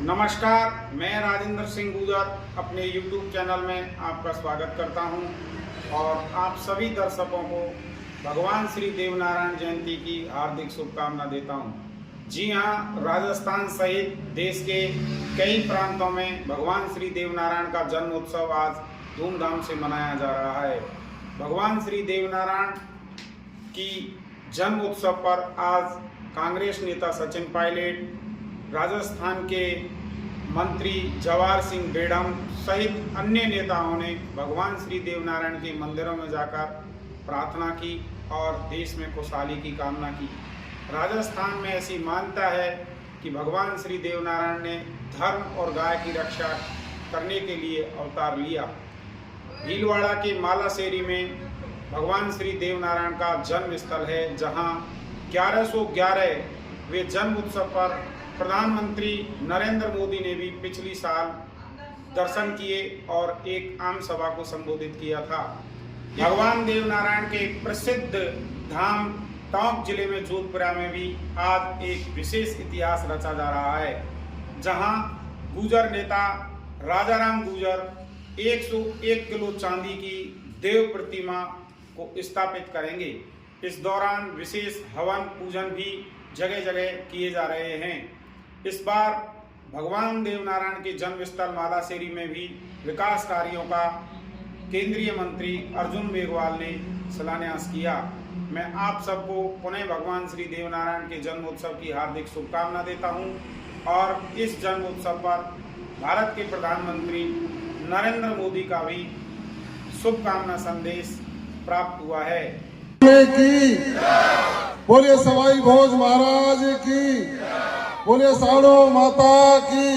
नमस्कार, मैं राजेंद्र सिंह गुजर अपने YouTube चैनल में आपका स्वागत करता हूं और आप सभी दर्शकों को भगवान श्री देवनारायण जयंती की हार्दिक शुभकामना देता हूं। जी हां, राजस्थान सहित देश के कई प्रांतों में भगवान श्री देवनारायण का जन्म उत्सव आज धूमधाम से मनाया जा रहा है। भगवान श्री देवनारायण की जन्म उत्सव पर आज कांग्रेस नेता सचिन पायलट, राजस्थान के मंत्री जवाहर सिंह बेड़म सहित अन्य नेताओं ने भगवान श्री देवनारायण के मंदिरों में जाकर प्रार्थना की और देश में खुशहाली की कामना की। राजस्थान में ऐसी मान्यता है कि भगवान श्री देवनारायण ने धर्म और गाय की रक्षा करने के लिए अवतार लिया। भीलवाड़ा के मालाशेरी में भगवान श्री देवनारायण का जन्म स्थल है, जहां 1111वें जन्म उत्सव पर प्रधानमंत्री नरेंद्र मोदी ने भी पिछली साल दर्शन किए और एक आम सभा को संबोधित किया था। भगवान देवनारायण के प्रसिद्ध धाम टोंक जिले में जोधपुरा में भी आज एक विशेष इतिहास रचा जा रहा है, जहां गुर्जर नेता राजाराम गुर्जर 101 किलो चांदी की देव प्रतिमा को स्थापित करेंगे। इस दौरान विशेष हवन पूजन भी जगह जगह किए जा रहे हैं। इस बार भगवान देवनारायण के जन्म स्थल मालाशेरी में भी विकास कार्यों का केंद्रीय मंत्री अर्जुन मेघवाल ने शिलान्यास किया। मैं आप सबको पुनः भगवान श्री देवनारायण के जन्मोत्सव की हार्दिक शुभकामना देता हूं और इस जन्मोत्सव पर भारत के प्रधानमंत्री नरेंद्र मोदी का भी शुभकामना संदेश प्राप्त हुआ है। बोलिए सवाई भोज महाराज की, बोलिए साड़ो माता की।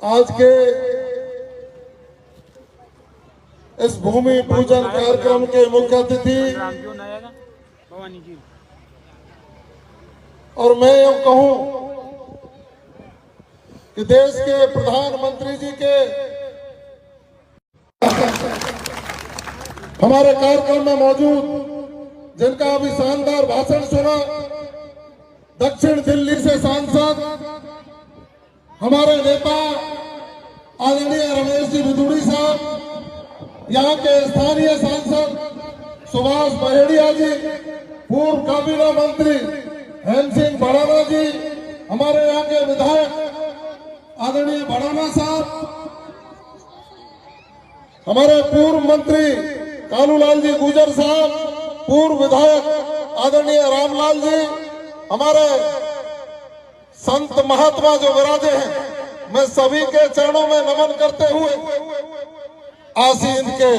आज के इस भूमि पूजन कार्यक्रम के मुख्य अतिथि और मैं यूं कहूं कि देश के प्रधानमंत्री जी के हमारे कार्यक्रम में मौजूद, जिनका अभी शानदार भाषण सुना, दक्षिण दिल्ली से सांसद हमारे नेता आदरणीय रमेश जी बिदुड़ी साहब, यहाँ के स्थानीय सांसद सुभाष बहेड़िया जी, पूर्व काबीना मंत्री हेम सिंह भड़ाना जी, हमारे यहाँ के विधायक आदरणीय भड़ाना साहब, हमारे पूर्व मंत्री कालूलाल जी गुर्जर साहब, पूर्व विधायक आदरणीय रामलाल जी, हमारे संत महात्मा जो विराजे हैं, मैं सभी के चरणों में नमन करते हुए आसीन के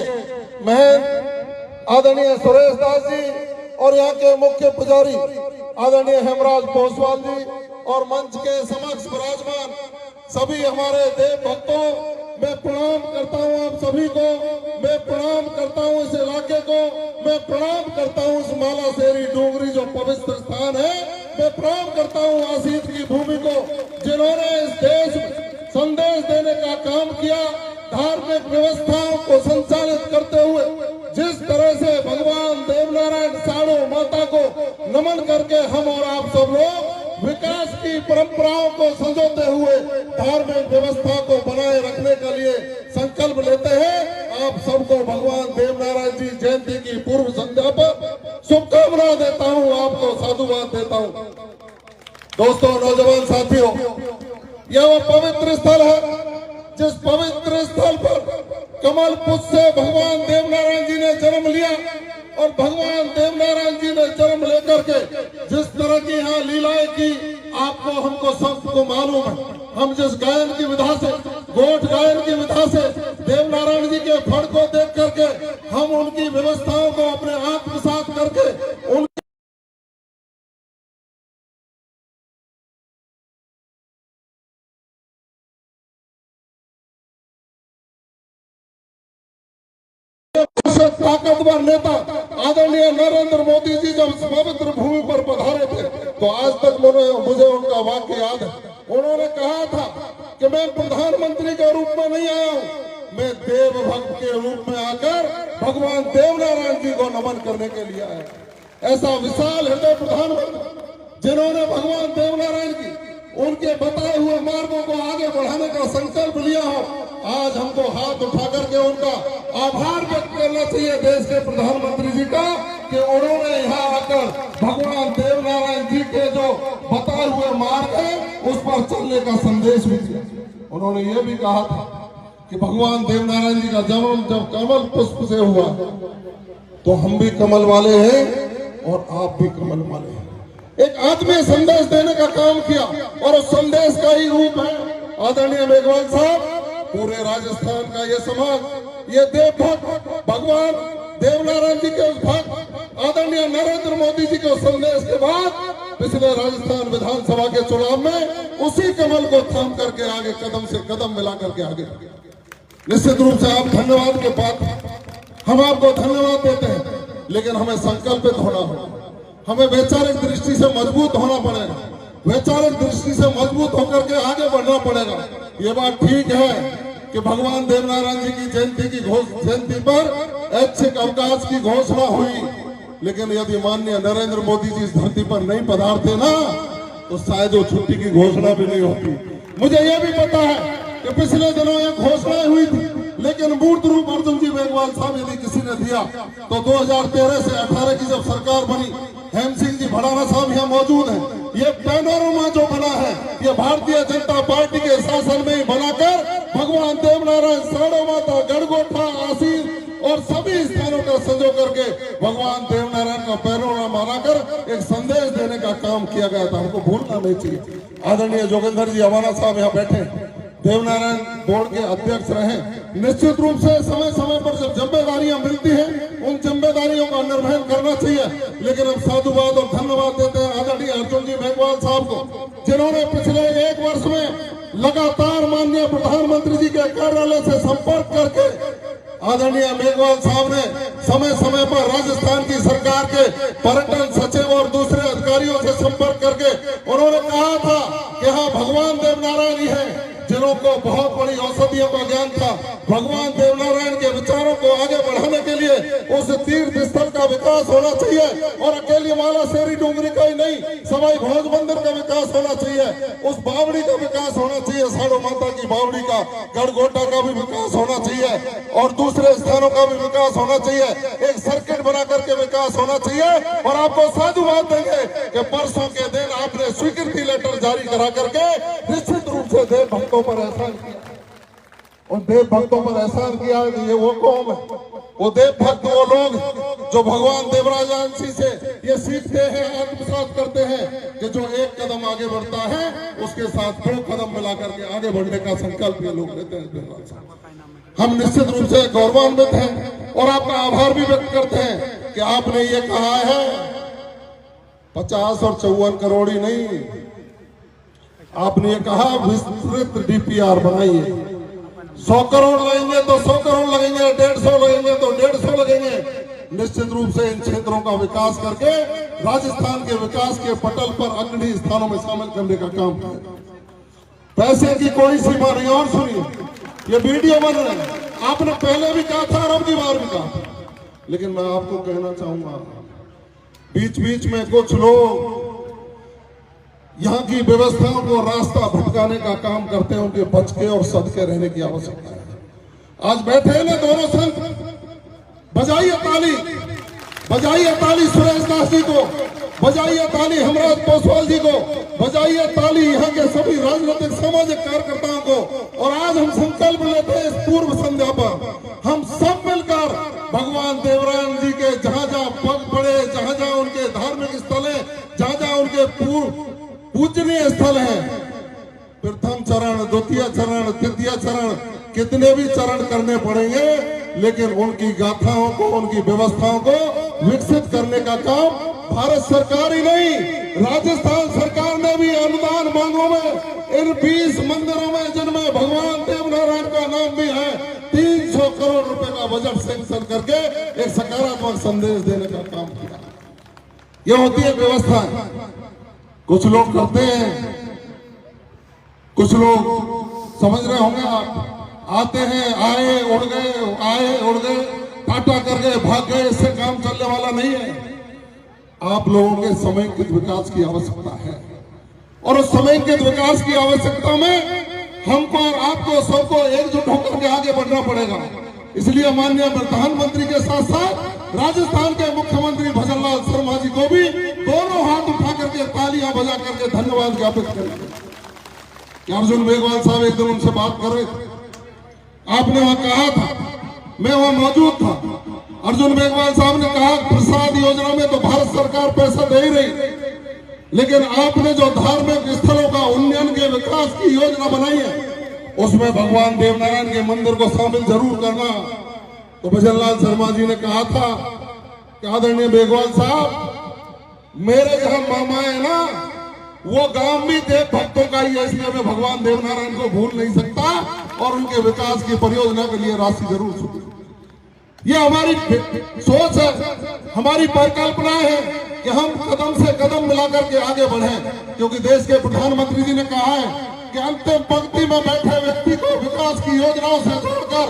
महंत आदरणीय सुरेश दास जी और यहाँ के मुख्य पुजारी आदरणीय हेमराज पोसवाल जी और मंच के समक्ष विराजमान सभी हमारे देव भक्तों, मैं प्रणाम करता हूं आप सभी को। मैं प्रणाम करता हूं इस इलाके को, मैं प्रणाम करता हूं इस मालाशेरी डोंगरी जो पवित्र स्थान है। मैं प्रणाम करता हूं आसीत की भूमि को, जिन्होंने इस देश में संदेश देने का काम किया। धार्मिक व्यवस्थाओं को संचालित करते हुए जिस तरह से भगवान देवनारायण साड़ो माता को नमन करके हम और आप सब लोग विकास की परंपराओं को संजोते हुए धार्मिक व्यवस्था को बनाए रखने के लिए संकल्प लेते हैं। आप सबको भगवान देवनारायण जी जयंती की पूर्व संध्या पर शुभकामना देता हूं, आपको साधुवाद देता हूं। दोस्तों, नौजवान साथियों, यह वो पवित्र स्थल है जिस पवित्र स्थल पर कमल पुष्प से भगवान देवनारायण जी ने जन्म लिया और भगवान देवनारायण जी ने जन्म लेकर के जिस तरह की यहाँ लीलाएं की, आपको हमको सबको मालूम है। हम जिस गायन की विधा से, गोठ गायन की विधा से देवनारायण जी के फड़ को देख करके हम उनकी व्यवस्थाओं को अपने आत्मसात करके उन ताकतवर नेता आदरणीय नरेंद्र मोदी जी जब पवित्र भूमि पर पधारे थे, तो आज तक मुझे उनका वाक्य याद है। उन्होंने कहा था कि मैं प्रधानमंत्री के रूप में नहीं आया हूँ, मैं देव भक्त के रूप में आकर भगवान देवनारायण जी को नमन करने के लिए आया। ऐसा विशाल हृदय प्रधानमंत्री जिन्होंने भगवान देवनारायण की उनके बताए हुए मार्गों को आगे बढ़ाने का संकल्प लिया हो, आज हमको हाथ उठा करके उनका आभार व्यक्त करना चाहिए देश के प्रधानमंत्री जी का कि उन्होंने यहाँ आकर भगवान देवनारायण जी के जो बताए हुए मार्ग है उस पर चलने का संदेश भी दिया। उन्होंने ये भी कहा था कि भगवान देवनारायण जी का जन्म जब कमल पुष्प से हुआ तो हम भी कमल वाले हैं और आप भी कमल वाले हैं। एक आत्मीय संदेश देने का काम किया और उस संदेश का ही रूप है आदरणीय मेघवाल साहब, पूरे राजस्थान का ये समाज, ये देवभक्त भगवान देवनारायण जी के उस भक्त आदरणीय नरेंद्र मोदी जी के संदेश के बाद पिछले राजस्थान विधानसभा के चुनाव में उसी कमल को थाम करके आगे कदम से कदम मिला करके आगे। निश्चित रूप से आप धन्यवाद के पात्र, हम आपको धन्यवाद देते हैं, लेकिन हमें संकल्पित होना होगा, हमें वैचारिक दृष्टि से मजबूत होना पड़ेगा, वैचारिक दृष्टि से मजबूत होकर के आगे बढ़ना पड़ेगा। ये बात ठीक है कि भगवान देवनारायण जी की जयंती पर ऐच्छिक अवकाश की घोषणा हुई, लेकिन यदि माननीय नरेंद्र मोदी जी इस धरती पर नहीं पधारते ना तो शायद वो छुट्टी की घोषणा भी नहीं होती। मुझे यह भी पता है कि पिछले दिनों एक घोषणा हुई थी, लेकिन मूर्त रूप अर्जुन जी मेघवाल साहब यदि किसी ने दिया तो 2013 से 18 की जब सरकार बनी, हेम सिंह जी भड़ाना साहब यहाँ मौजूद हैं, ये पैनोरमा जो बना है ये भारतीय जनता पार्टी के शासन में ही बनाकर भगवान देवनारायण, साड़ो माता, गढ़गोटा, आसीन और सभी स्थानों का संजो करके भगवान देवनारायण का पैनोरमा बनाकर एक संदेश देने का काम किया गया था। हमको भूलना नहीं चाहिए। आदरणीय जोगेंद्र जी अवाना साहब यहाँ बैठे, देवनारायण बोर्ड के अध्यक्ष रहे। निश्चित रूप से समय समय पर जब जिम्मेदारियां मिलती हैं उन जिम्मेदारियों का निर्वहन करना चाहिए, लेकिन हम साधुवाद और धन्यवाद देते हैं आदरणीय अर्जुन जी मेघवाल साहब को, जिन्होंने पिछले 1 वर्ष में लगातार माननीय प्रधानमंत्री जी के कार्यालय से संपर्क करके आदरणीय मेघवाल साहब ने समय समय पर राजस्थान की सरकार के पर्यटन सचिव और दूसरे अधिकारियों से संपर्क करके उन्होंने कहा था कि हाँ भगवान देवनारायण ही है जिन्हों को बहुत बड़ी औषधियों का ज्ञान था। भगवान देवनारायण के विचारों को आगे बढ़ाने के लिए उस तीर्थ स्थल का विकास होना चाहिए और अकेली माला शेरी डूंगरी का ही नहीं, सवाई भोज मंदिर का विकास होना चाहिए, उस बावड़ी का विकास होना चाहिए, साड़ो माता की बावड़ी का, गढ़गोटा का भी विकास होना चाहिए और दूसरे स्थानों का भी विकास होना चाहिए। एक सर्किट बना करके विकास होना चाहिए और आपको साधुवाद देंगे कि परसों के दिन आपने स्वीकृति लेटर जारी करा करके निश्चित रूप से देव भक्तों पर एहसान किया और देव भक्तों पर एहसान किया कि ये वो कौम है, वो देव भक्त, वो लोग जो भगवान देवराजन जी से ये सीखते हैं, आत्मसात करते हैं कि जो एक कदम आगे बढ़ता है उसके साथ 2 कदम मिला करके आगे बढ़ने का संकल्प ये लोग लेते हैं। हम निश्चित रूप से गौरवान्वित हैं और आपका आभार भी व्यक्त करते हैं कि आपने ये कहा है 50 और 54 करोड़ ही नहीं, आपने ये कहा विस्तृत डीपीआर बनाइए, 100 करोड़ लगेंगे तो 100 करोड़ लगेंगे, 150 लगेंगे तो 150 लगेंगे। निश्चित रूप से इन क्षेत्रों का विकास करके राजस्थान के विकास के पटल पर अग्रणी स्थानों में शामिल करने का काम करें। पैसे की कोई सीमा नहीं। और सुनिए, ये वीडियो बन रहे हैं, आपने पहले भी कहा था और अब की बार भी कहा, लेकिन मैं आपको कहना चाहूंगा बीच बीच में कुछ लोग यहाँ की व्यवस्थाओं को रास्ता भटकाने का काम करते हैं, उनके बच के और सदके रहने की आवश्यकता है। आज बैठे हैं ना दोनों संत, बजाइए ताली, बजाइए ताली सुरेश दास जी को, बजाइए ताली हेमराज पोसवाल जी को, बजाइए ताली यहाँ के सभी राजनीतिक सामाजिक कार्यकर्ताओं को। और आज हम संकल्प लेते हैं इस पूर्व संध्या पर हम सब मिलकर भगवान देवनारायण जी के जहाँ जहाँ पग पड़े, जहाँ जहाँ उनके धार्मिक स्थल है, जहाँ जहाँ उनके पूजनीय स्थल है, प्रथम चरण, द्वितीय चरण, तृतीय चरण, कितने भी चरण करने पड़ेंगे, लेकिन उनकी गाथाओं को, उनकी व्यवस्थाओं को विकसित करने का काम भारत सरकार ही नहीं, राजस्थान सरकार ने भी अनुदान मांगों में इन 20 मंदिरों में जिनमें भगवान देवनारायण का नाम भी है 300 करोड़ रुपए का बजट सैंक्शन करके एक सकारात्मक संदेश देने का काम किया। यह होती है व्यवस्था। कुछ लोग करते हैं, कुछ लोग समझ रहे होंगे आप, आते हैं, आए उड़ गए, आए उड़ गए, टाटा कर गए, भाग गए, इससे काम चलने वाला नहीं है। आप लोगों के समेकित विकास की आवश्यकता है। और उस समेकित विकास की आवश्यकता में हमको और आपको सबको एकजुट होकर के आगे बढ़ना पड़ेगा। इसलिए माननीय प्रधानमंत्री के साथ साथ राजस्थान के मुख्यमंत्री भजनलाल शर्मा जी को भी दोनों हाथ उठा करके तालियां बजा करके धन्यवाद ज्ञापित करेंगे। अर्जुन मेघवाल साहब एक दिन उनसे बात कर रहे थे, आपने वहां कहा था, मैं वहां मौजूद था, अर्जुन मेघवाल साहब ने कहा प्रसाद योजना में तो भारत सरकार पैसा दे ही रही, लेकिन आपने जो धार्मिक स्थलों का उन्नयन के विकास की योजना बनाई है उसमें भगवान देवनारायण के मंदिर को शामिल जरूर करना। तो भजनलाल शर्मा जी ने कहा था कि आदरणीय मेघवाल साहब, मेरे जहां मामा है ना वो गांव भी देव भक्तों का ही है, इसलिए मैं भगवान देवनारायण को भूल नहीं सकता और उनके विकास की परियोजना के लिए राशि जरूर छूटी। ये हमारी सोच है, हमारी परिकल्पना है कि हम कदम से कदम मिलाकर के आगे बढ़ें, क्योंकि देश के प्रधानमंत्री जी ने कहा है कि अंतिम पंक्ति में बैठे व्यक्ति को विकास की योजनाओं से जोड़कर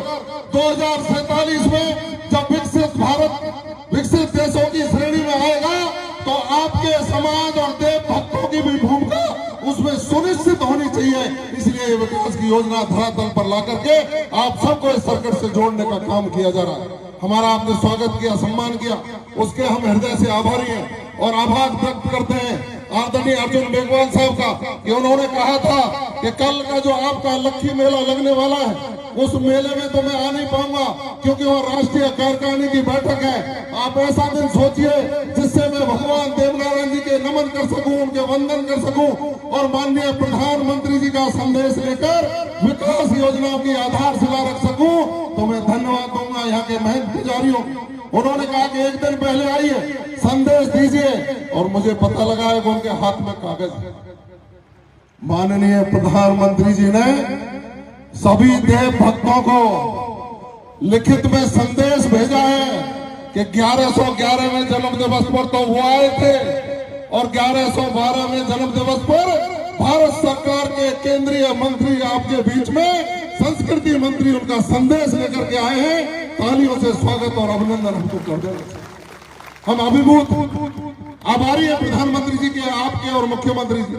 2047 में जब विकसित भारत विकसित देशों की श्रेणी में आएगा तो आपके समाज और देव भक्तों की भी भूमिका उसमें सुनिश्चित होनी चाहिए। इसलिए ये विकास की योजना धरातल पर ला करके आप सबको इस सर्कट से जोड़ने का काम किया जा रहा है। हमारा आपने स्वागत किया, सम्मान किया, उसके हम हृदय से आभारी हैं और आभार व्यक्त करते हैं आदरणीय अर्जुन मेघवाल साहब का कि उन्होंने कहा था कि कल का जो आपका लक्खी मेला लगने वाला है उस मेले में तो मैं आ नहीं पाऊंगा क्योंकि वह राष्ट्रीय कार्यकारिणी की बैठक है। आप ऐसा दिन सोचिए जिससे मैं भगवान देवनारायण जी के नमन कर सकूं, उनके वंदन कर सकूं और माननीय प्रधानमंत्री जी का संदेश लेकर विकास योजनाओं की आधारशिला रख सकूं। तो मैं धन्यवाद दूंगा यहाँ के महंत पुजारियों। उन्होंने कहा कि एक दिन पहले आइए, संदेश दीजिए और मुझे पता लगा है कि उनके हाथ में कागज है। माननीय प्रधानमंत्री जी ने सभी देव भक्तों को लिखित में संदेश भेजा है कि 1111 में जन्म दिवस पर तो वो आए थे और 1112 में जन्म दिवस पर भारत सरकार के केंद्रीय मंत्री आपके बीच में संस्कृति मंत्री उनका संदेश लेकर के आए हैं। तालियों से स्वागत और अभिनंदन हमको कर देना। हम अभिभूत आभारी है प्रधानमंत्री जी के, आपके और मुख्यमंत्री जी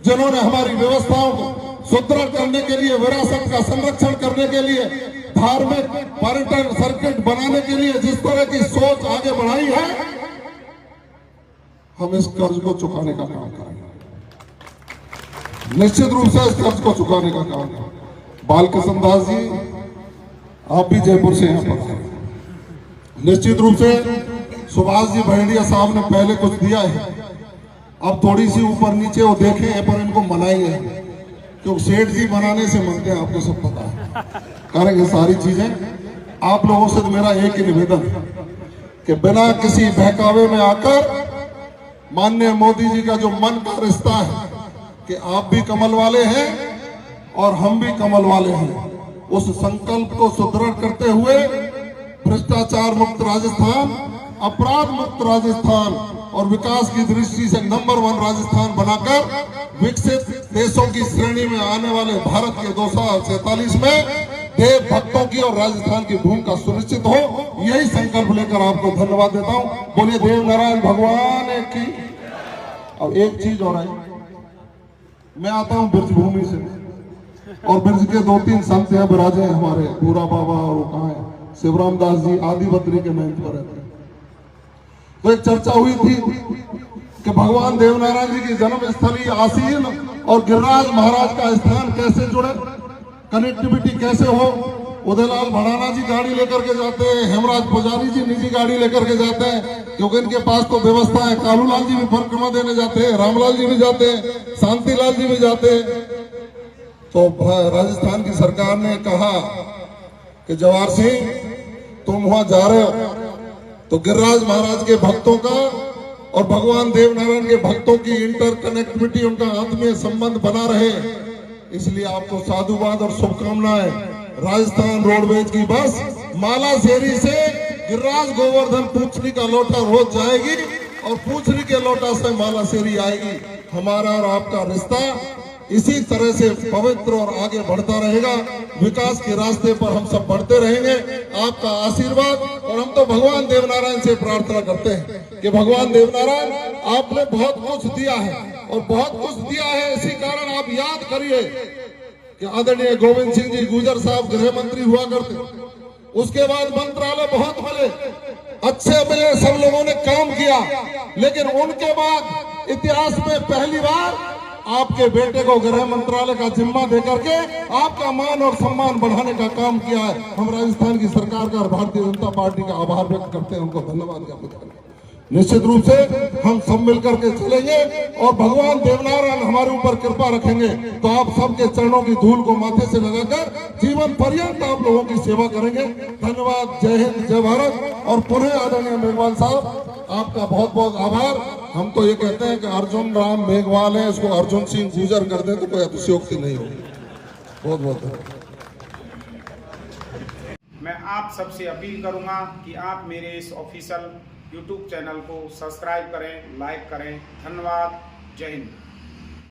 जिन्होंने हमारी व्यवस्थाओं को सुदृढ़ करने के लिए, विरासत का संरक्षण करने के लिए, धार्मिक पर्यटन सर्किट बनाने के लिए जिस तरह की सोच आगे बढ़ाई है, हम इस कर्ज को चुकाने का काम करेंगे। निश्चित रूप से इस कर्ज को चुकाने का काम करेंगे। बालकृष्ण दास जी, आप भी जयपुर से यहाँ पर हैं। निश्चित रूप से सुभाष जी भैंडिया साहब ने पहले कुछ दिया है, अब थोड़ी सी ऊपर नीचे वो देखें पर इनको मनाएंगे क्योंकि सेठ जी बनाने से मांगते हैं, आपको सब पता है। करेंगे सारी चीजें। आप लोगों से तो मेरा एक ही निवेदन है कि बिना किसी बहकावे में आकर माननीय मोदी जी का जो मन का रिश्ता है कि आप भी कमल वाले हैं और हम भी कमल वाले हैं, उस संकल्प को सुदृढ़ करते हुए भ्रष्टाचार मुक्त राजस्थान, अपराध मुक्त राजस्थान और विकास की दृष्टि से नंबर 1 राजस्थान बनाकर विकसित देशों की श्रेणी में आने वाले भारत के 2047 में देव भक्तों की और राजस्थान की भूमिका सुनिश्चित हो, यही संकल्प लेकर आपको धन्यवाद देता हूं। बोलिए देव नारायण भगवान की। अब एक चीज और है, मैं आता हूं ब्रज भूमि से और ब्रज के 2-3 संत यहाँ विराजे हैं हमारे, पूरा बाबा और वो कहाँ है, शिवराम दास जी आदि बद्री के महंत पर रहते हैं। तो एक चर्चा हुई थी कि भगवान देवनारायण जी की जन्म स्थली आसीन और गिरिराज महाराज का स्थान कैसे जुड़े, कनेक्टिविटी कैसे हो। उदयलाल भड़ाना जी गाड़ी लेकर के जाते हैं, हेमराज पुजारी जी निजी गाड़ी लेकर के जाते हैं क्योंकि इनके पास तो व्यवस्था है। कालूलाल जी भी परिक्रमा देने जाते हैं, रामलाल जी भी जाते हैं, शांतिलाल जी भी जाते हैं। तो राजस्थान की सरकार ने कहा कि जवाहर सिंह तुम वहां जा रहे हो तो गिरिराज महाराज के भक्तों का और भगवान देवनारायण के भक्तों की इंटर कनेक्टिविटी, उनका आत्मीय संबंध बना रहे, इसलिए आपको साधुवाद और शुभकामनाएं। राजस्थान रोडवेज की बस मालाशेरी से गिरिराज गोवर्धन पूछनी का लोटा रोज जाएगी और पूछनी के लोटा से मालाशेरी आएगी। हमारा और आपका रिश्ता इसी तरह से पवित्र और आगे बढ़ता रहेगा। विकास के रास्ते पर हम सब बढ़ते रहेंगे। आपका आशीर्वाद, और हम तो भगवान देवनारायण से प्रार्थना करते हैं कि भगवान देवनारायण आपने बहुत कुछ दिया है, और बहुत कुछ दिया है। इसी कारण आप याद करिए कि आदरणीय गोविंद सिंह जी गुजर साहब गृह मंत्री हुआ करते, उसके बाद मंत्रालय बहुत मिले, अच्छे मिले, सब लोगों ने काम किया, लेकिन उनके बाद इतिहास में पहली बार आपके बेटे को गृह मंत्रालय का जिम्मा देकर के आपका मान और सम्मान बढ़ाने का काम किया है। हम राजस्थान की सरकार का और भारतीय जनता पार्टी का आभार व्यक्त करते हैं, उनको धन्यवाद ज्ञापित करते हैं। निश्चित रूप से हम सब मिलकर के चलेंगे और भगवान देवनारायण हमारे ऊपर कृपा रखेंगे तो आप सबके चरणों की धूल को माथे से लगाकर जीवन पर्यंत आप लोगों की सेवा करेंगे। धन्यवाद। जय हिंद, जय भारत। और पुनः आदरणीय मेघवाल साहब, आपका बहुत बहुत आभार। हम तो ये कहते हैं कि अर्जुन राम मेघवाल है, इसको अर्जुन सिंह गुजर कर दे तो कोई अतिशयोक्ति नहीं होगी। बहुत बहुत धन्यवाद। मैं आप सबसे अपील करूंगा कि आप मेरे इस ऑफिशियल YouTube चैनल को सब्सक्राइब करें, लाइक करें। धन्यवाद। जय हिंद।